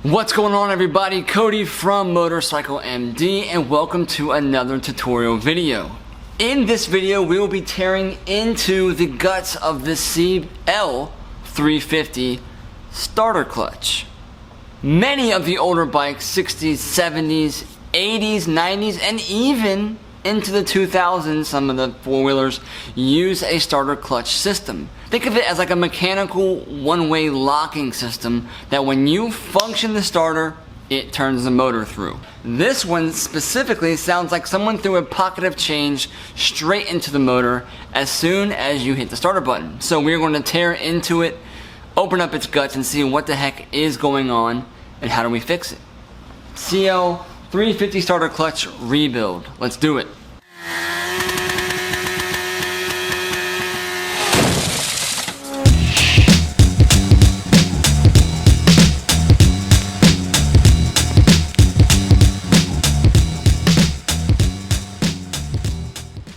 What's going on, everybody? Cody from TheMotorcycleMD, and welcome to another tutorial video. In this video, we will be tearing into the guts of the CL350 starter clutch. Many of the older bikes, 60s, 70s, 80s, 90s, and even into the 2000s, some of the four-wheelers use a starter clutch system. Think of it as like a mechanical one-way locking system that when you function the starter, it turns the motor through. This one specifically sounds like someone threw a pocket of change straight into the motor as soon as you hit the starter button. So we're going to tear into it, open up its guts, and see what the heck is going on and how do we fix it. CL350 starter clutch rebuild. Let's do it.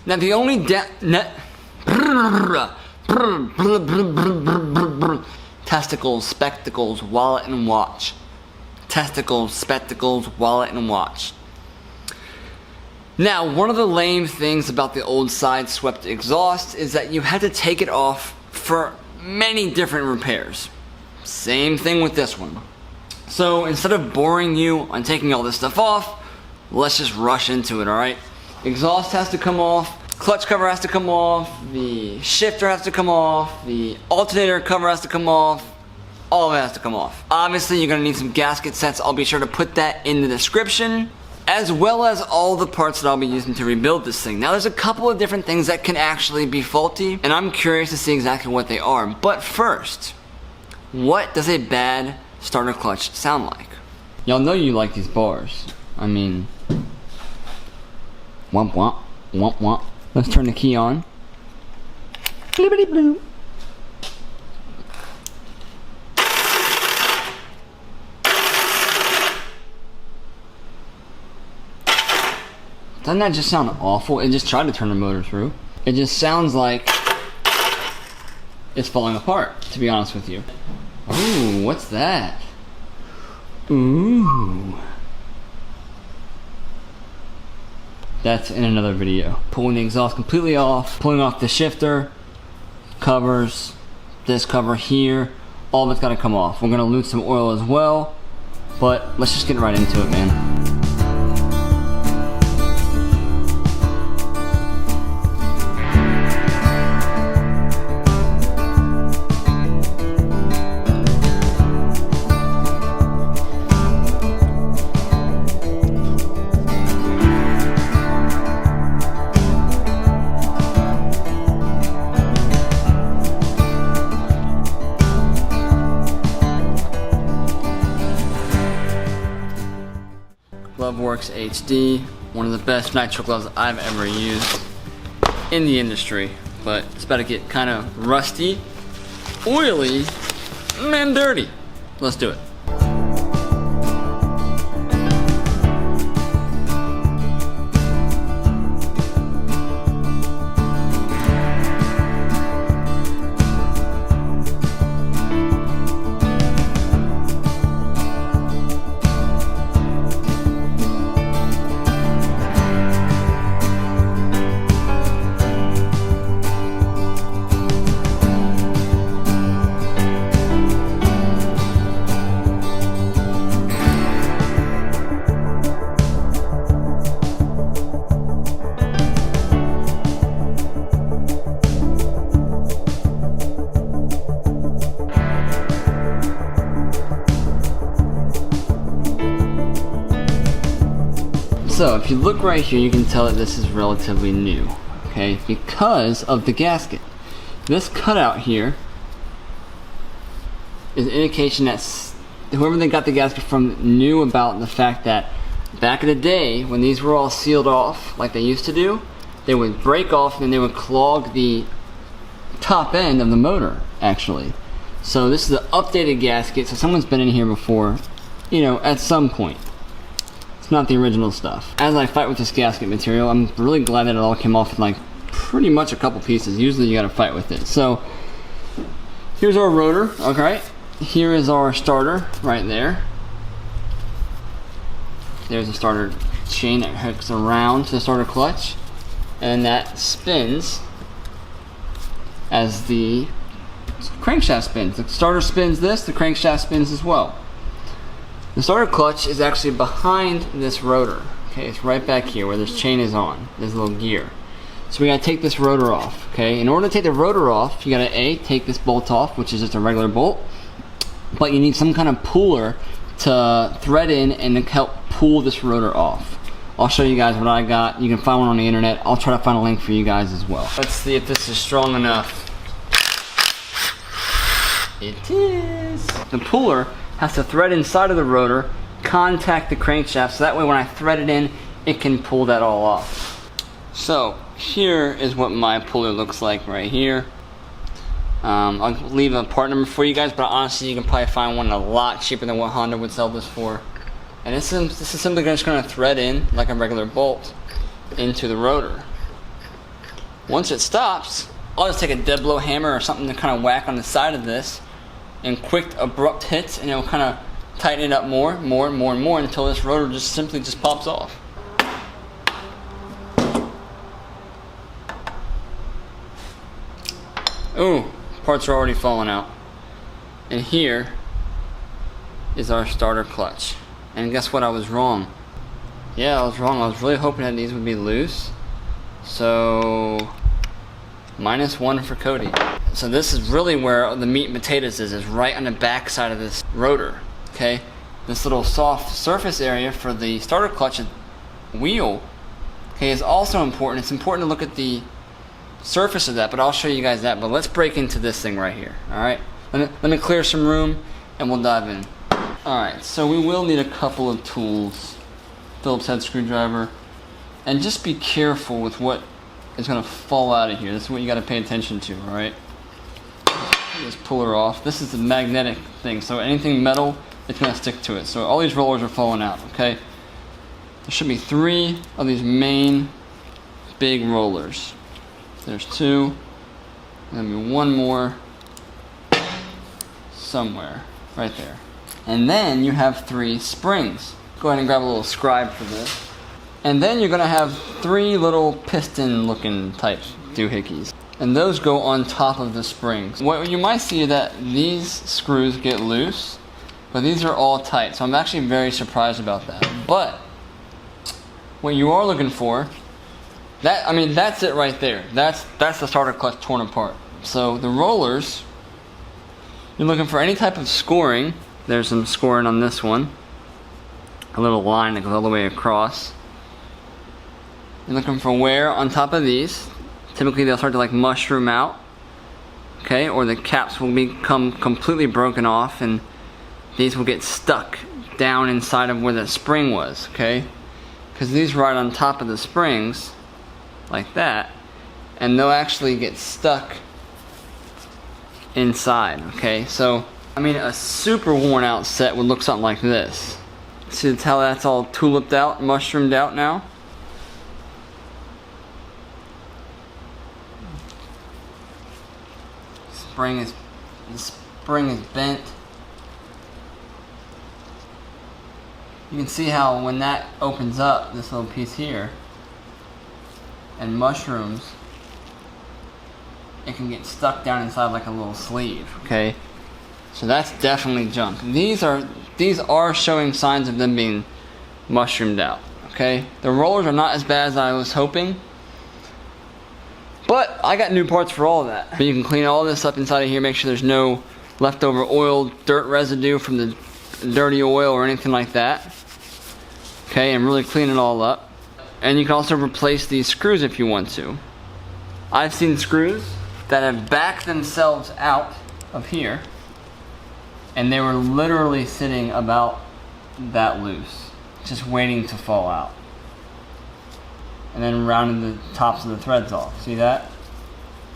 Now the only testicles, spectacles, wallet and watch. Testicles, spectacles, wallet and watch. Now, one of the lame things about the old side swept exhaust is that you had to take it off for many different repairs. Same thing with this one. So instead of boring you on taking all this stuff off, let's just rush into it, alright? Exhaust has to come off, clutch cover has to come off, the shifter has to come off, the alternator cover has to come off, all of it has to come off. Obviously, you're going to need some gasket sets. I'll be sure to put that in the description, as well as all the parts that I'll be using to rebuild this thing. Now, there's a couple of different things that can actually be faulty, and I'm curious to see exactly what they are. But first, what does a bad starter clutch sound like? Y'all know you like these bars. I mean, womp womp, womp womp. Let's turn the key on. Blibbity blue. Doesn't that just sound awful? It just tried to turn the motor through. It just sounds like it's falling apart, to be honest with you. Ooh, what's that? Ooh. That's in another video. Pulling the exhaust completely off, pulling off the shifter, covers, this cover here, all of it's gotta come off. We're gonna lose some oil as well, but let's just get right into it, man. Works HD, one of the best nitro gloves I've ever used in the industry, but it's about to get kind of rusty, oily, and dirty. Let's do it. So if you look right here, you can tell that this is relatively new, okay, because of the gasket. This cutout here is an indication that whoever they got the gasket from knew about the fact that back in the day, when these were all sealed off like they used to do, they would break off and they would clog the top end of the motor, actually. So this is an updated gasket, so someone's been in here before, you know, at some point. It's not the original stuff. As I fight with this gasket material, I'm really glad that it all came off in like pretty much a couple pieces. Usually you gotta fight with it. So here's our rotor, okay? Here is our starter right there. there's a starter chain that hooks around to the starter clutch, and that spins as the crankshaft spins. The starter spins this, the crankshaft spins as well. The starter clutch is actually behind this rotor. Okay, it's right back here where this chain is on, this little gear. So we gotta take this rotor off, okay? In order to take the rotor off, you gotta take this bolt off, which is just a regular bolt, but you need some kind of puller to thread in and to help pull this rotor off. I'll show you guys what I got. You can find one on the internet. I'll try to find a link for you guys as well. Let's see if this is strong enough. It is. The puller has to thread inside of the rotor, contact the crankshaft, so that way when I thread it in, it can pull that all off. So here is what my puller looks like right here. I'll leave a part number for you guys, but honestly you can probably find one a lot cheaper than what Honda would sell this for. And this is simply just going to thread in like a regular bolt into the rotor. Once it stops, I'll just take a dead blow hammer or something to kind of whack on the side of this, and quick abrupt hits, and it'll kind of tighten it up more until this rotor just simply pops off. Ooh, parts are already falling out. And here is our starter clutch. And guess what? I was wrong. Yeah, I was wrong. I was really hoping that these would be loose. So -1 for Cody. So this is really where the meat and potatoes is right on the back side of this rotor. Okay, this little soft surface area for the starter clutch wheel, okay, is also important. It's important to look at the surface of that, but I'll show you guys that. But let's break into this thing right here. All right, let me clear some room and we'll dive in. All right, so we will need a couple of tools, Phillips head screwdriver, and just be careful with what is going to fall out of here. This is what you got to pay attention to. All right, just pull her off. This is the magnetic thing, so anything metal, it's going to stick to it. So all these rollers are falling out. Okay, there should be 3 of these main big rollers. There's 2, and there'll be 1 more somewhere right there. And then you have 3 springs. Go ahead and grab a little scribe for this. And then you're gonna have 3 little piston looking type doohickeys. And those go on top of the springs. What you might see is that these screws get loose, but these are all tight. So I'm actually very surprised about that. But what you are looking for, that's it right there. That's the starter clutch torn apart. So the rollers, you're looking for any type of scoring. There's some scoring on this one. A little line that goes all the way across. You're looking for wear on top of these. Typically they'll start to like mushroom out. Okay, or the caps will become completely broken off and these will get stuck down inside of where the spring was, okay? Because these are right on top of the springs, like that, and they'll actually get stuck inside, okay? So a super worn out set would look something like this. See how that's all tulipped out, mushroomed out now? The spring is bent. You can see how when that opens up, this little piece here, and mushrooms, it can get stuck down inside like a little sleeve, okay? So that's definitely junk. These are showing signs of them being mushroomed out, okay? The rollers are not as bad as I was hoping, but I got new parts for all of that. But you can clean all this up inside of here, make sure there's no leftover oil, dirt residue from the dirty oil or anything like that. Okay, and really clean it all up. And you can also replace these screws if you want to. I've seen screws that have backed themselves out of here and they were literally sitting about that loose, just waiting to fall out. And then rounding the tops of the threads off. See that?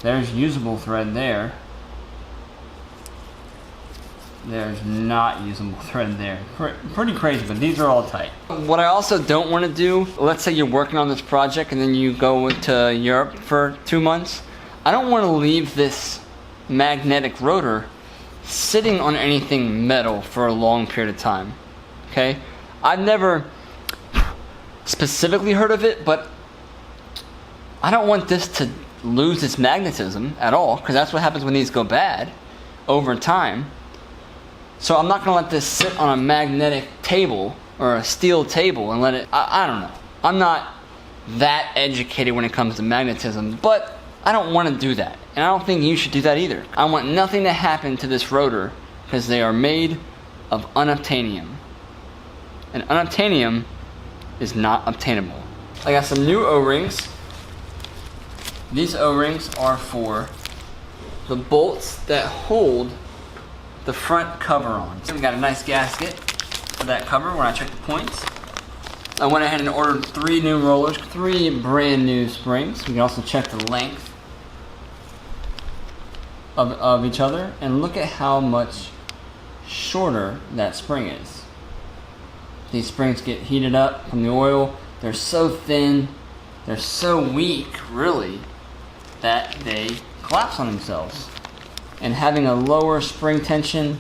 There's usable thread there. There's not usable thread there. Pretty crazy, but these are all tight. What I also don't want to do, let's say you're working on this project and then you go to Europe for 2 months. I don't want to leave this magnetic rotor sitting on anything metal for a long period of time. Okay? I've never specifically heard of it, but I don't want this to lose its magnetism at all, because that's what happens when these go bad over time. So I'm not going to let this sit on a magnetic table or a steel table and let it, I don't know. I'm not that educated when it comes to magnetism, but I don't want to do that. And I don't think you should do that either. I want nothing to happen to this rotor because they are made of unobtainium. And unobtainium is not obtainable. I got some new O-rings. These O-rings are for the bolts that hold the front cover on. So we got a nice gasket for that cover when I check the points. I went ahead and ordered 3 new rollers, 3 brand new springs. We can also check the length of each other, and look at how much shorter that spring is. These springs get heated up from the oil. They're so thin, they're so weak, really, that they collapse on themselves. And having a lower spring tension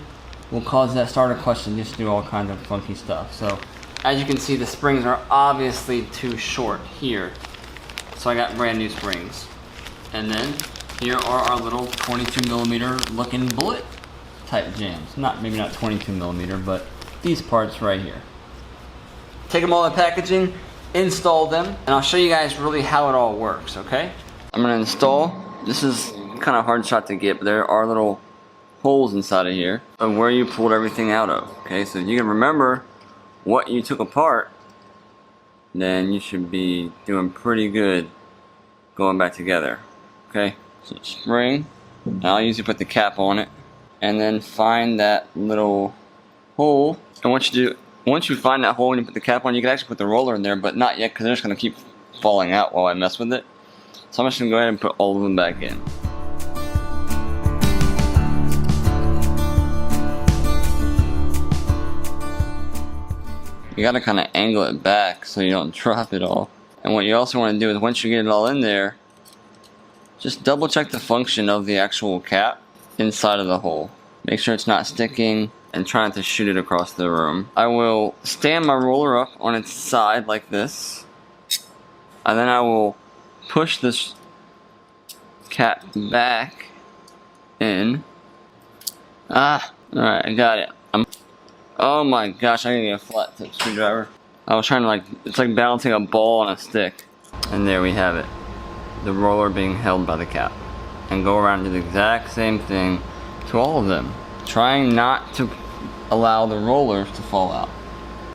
will cause that starter clutch to just do all kinds of funky stuff. So, as you can see, the springs are obviously too short here. So I got brand new springs. And then here are our little 22mm looking bullet type jams. Maybe not 22mm, but these parts right here. Take them all in packaging, install them, and I'll show you guys really how it all works, okay? I'm gonna install. This is kind of hard shot to get, but there are little holes inside of here of where you pulled everything out of, okay? So you can remember what you took apart, then you should be doing pretty good going back together, okay? So spring, and I'll usually put the cap on it, and then find that little hole. And once you find that hole and you put the cap on, you can actually put the roller in there, but not yet because they're just going to keep falling out while I mess with it. So I'm just going to go ahead and put all of them back in. You got to kind of angle it back so you don't drop it all. And what you also want to do is once you get it all in there, just double check the function of the actual cap inside of the hole. Make sure it's not sticking and try not to shoot it across the room. I will stand my roller up on its side like this, and then I will push this cap back in. Alright, I got it. Oh my gosh, I gotta get a flat tip screwdriver. I was trying to it's like balancing a ball on a stick. And there we have it. The roller being held by the cap. And go around and do the exact same thing to all of them. Trying not to allow the rollers to fall out.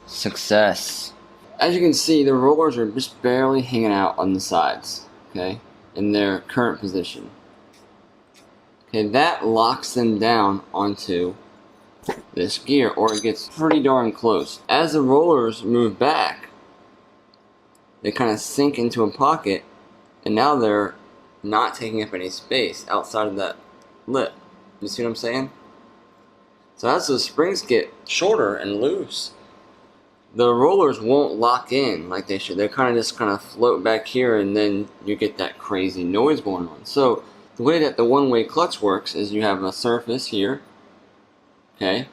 Success. As you can see, the rollers are just barely hanging out on the sides, okay, in their current position. Okay, that locks them down onto this gear, or it gets pretty darn close. As the rollers move back, they kind of sink into a pocket, and now they're not taking up any space outside of that lip. You see what I'm saying? So as the springs get shorter and loose, the rollers won't lock in like they should. They kind of float back here, and then you get that crazy noise going on. So the way that the one-way clutch works is you have a surface here. Okay,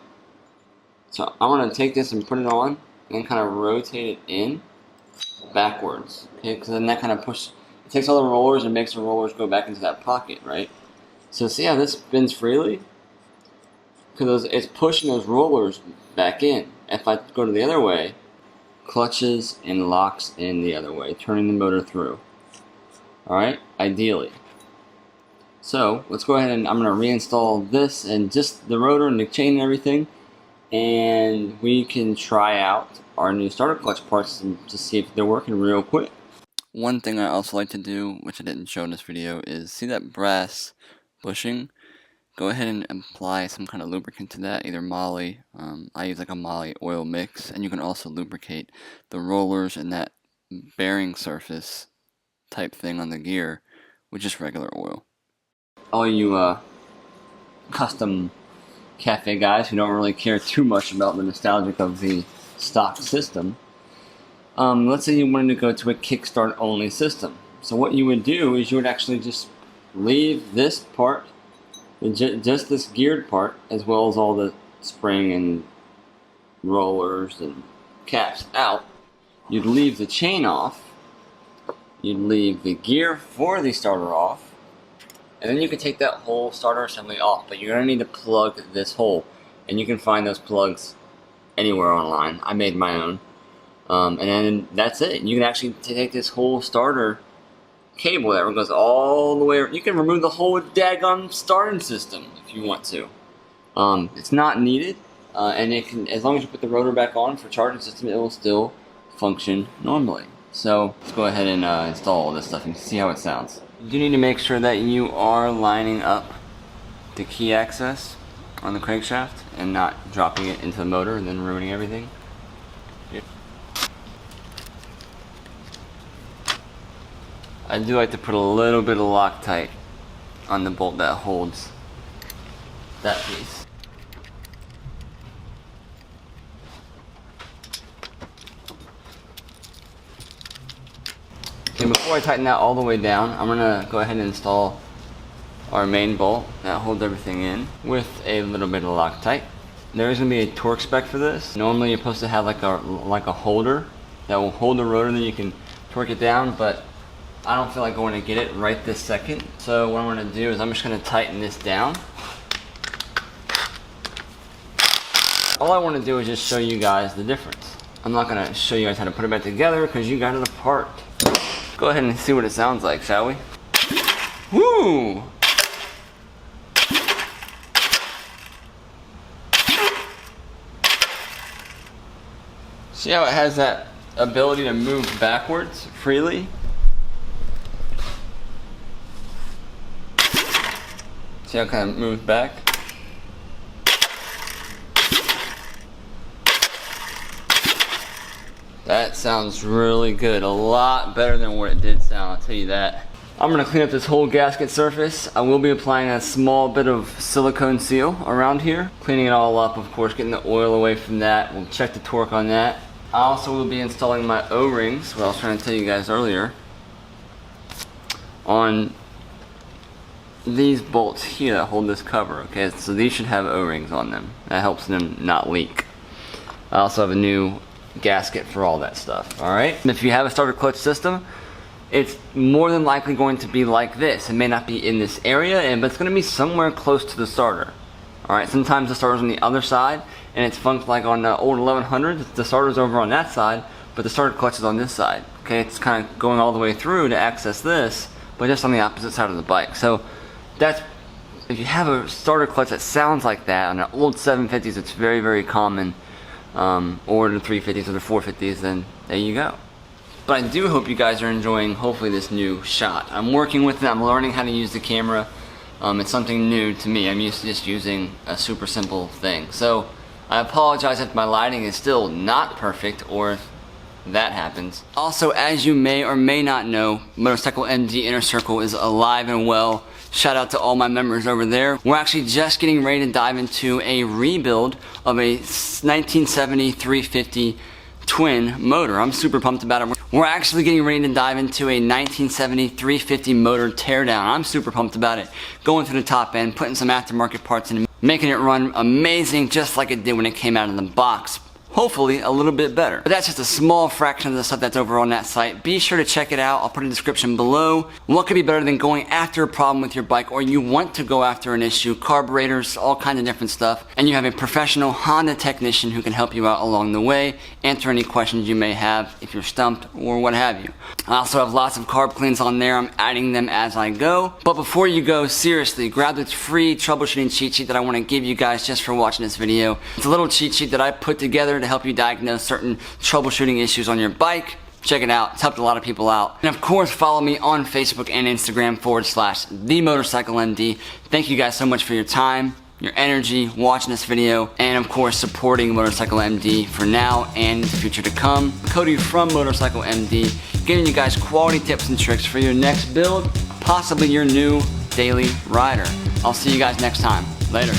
so I'm going to take this and put it on and kind of rotate it in backwards. Okay, because then that kind of it takes all the rollers and makes the rollers go back into that pocket, right? So see how this spins freely? Because it's pushing those rollers back in. If I go to the other way, clutches and locks in the other way, turning the motor through. Alright, ideally. So, let's go ahead and I'm going to reinstall this and just the rotor and the chain and everything, and we can try out our new starter clutch parts and just see if they're working real quick. One thing I also like to do, which I didn't show in this video, is see that brass bushing? Go ahead and apply some kind of lubricant to that, either Moly. I use like a Moly oil mix, and you can also lubricate the rollers and that bearing surface type thing on the gear with just regular oil. All you custom cafe guys who don't really care too much about the nostalgic of the stock system, let's say you wanted to go to a kickstart only system. So what you would do is you would actually just leave this part, just this geared part, as well as all the spring and rollers and caps out, you'd leave the chain off, you'd leave the gear for the starter off, and then you can take that whole starter assembly off, but you're going to need to plug this hole. And you can find those plugs anywhere online. I made my own. And then that's it. You can actually take this whole starter cable that goes all the way. You can remove the whole daggone starting system if you want to. It's not needed. And it can, as long as you put the rotor back on for charging system, it will still function normally. So let's go ahead and install all this stuff and see how it sounds. You do need to make sure that you are lining up the key access on the crankshaft and not dropping it into the motor and then ruining everything. I do like to put a little bit of Loctite on the bolt that holds that piece. Okay, before I tighten that all the way down, I'm gonna go ahead and install our main bolt that holds everything in with a little bit of Loctite. There is gonna be a torque spec for this. Normally you're supposed to have like a holder that will hold the rotor, then you can torque it down, but I don't feel like going to get it right this second. So what I'm gonna do is I'm just gonna tighten this down. All I want to do is just show you guys the difference. I'm not gonna show you guys how to put it back together because you got it apart. Go ahead and see what it sounds like, shall we? Woo! See how it has that ability to move backwards freely? See how it kind of moves back? That sounds really good. A lot better than what it did sound, I'll tell you that. I'm going to clean up this whole gasket surface. I will be applying a small bit of silicone seal around here. Cleaning it all up, of course, getting the oil away from that. We'll check the torque on that. I also will be installing my O-rings, what I was trying to tell you guys earlier, on these bolts here that hold this cover. Okay, so these should have O-rings on them. That helps them not leak. I also have a new gasket for all that stuff. Alright, if you have a starter clutch system, it's more than likely going to be like this. It may not be in this area, but it's going to be somewhere close to the starter. Alright, sometimes the starter's on the other side, and it's functioned like on the old 1100, the starter's over on that side, but the starter clutch is on this side. Okay, it's kind of going all the way through to access this, but just on the opposite side of the bike. So that's, if you have a starter clutch that sounds like that on the old 750s, it's very, very common, or the 350s or the 450s, then there you go. But I do hope you guys are enjoying, hopefully, this new shot. I'm working with it, I'm learning how to use the camera. It's something new to me. I'm used to just using a super simple thing. So I apologize if my lighting is still not perfect or if that happens. Also, as you may or may not know, MotorcycleMD Inner Circle is alive and well. Shout out to all my members over there. We're actually just getting ready to dive into a rebuild of a 1970 350 twin motor. I'm super pumped about it. We're actually getting ready to dive into a 1970 350 motor teardown. I'm super pumped about it. Going to the top end, putting some aftermarket parts in, making it run amazing just like it did when it came out of the box. Hopefully a little bit better. But that's just a small fraction of the stuff that's over on that site. Be sure to check it out. I'll put a description below. What could be better than going after a problem with your bike, or you want to go after an issue, carburetors, all kinds of different stuff, and you have a professional Honda technician who can help you out along the way, answer any questions you may have if you're stumped or what have you. I also have lots of carb cleans on there. I'm adding them as I go. But before you go, seriously, grab this free troubleshooting cheat sheet that I want to give you guys just for watching this video. It's a little cheat sheet that I put together to help you diagnose certain troubleshooting issues on your bike. Check it out. It's helped a lot of people out. And of course, follow me on Facebook and Instagram /TheMotorcycleMD. Thank you guys so much for your time, your energy, watching this video, and of course, supporting MotorcycleMD for now and the future to come. Cody from MotorcycleMD, giving you guys quality tips and tricks for your next build, possibly your new daily rider. I'll see you guys next time. Later.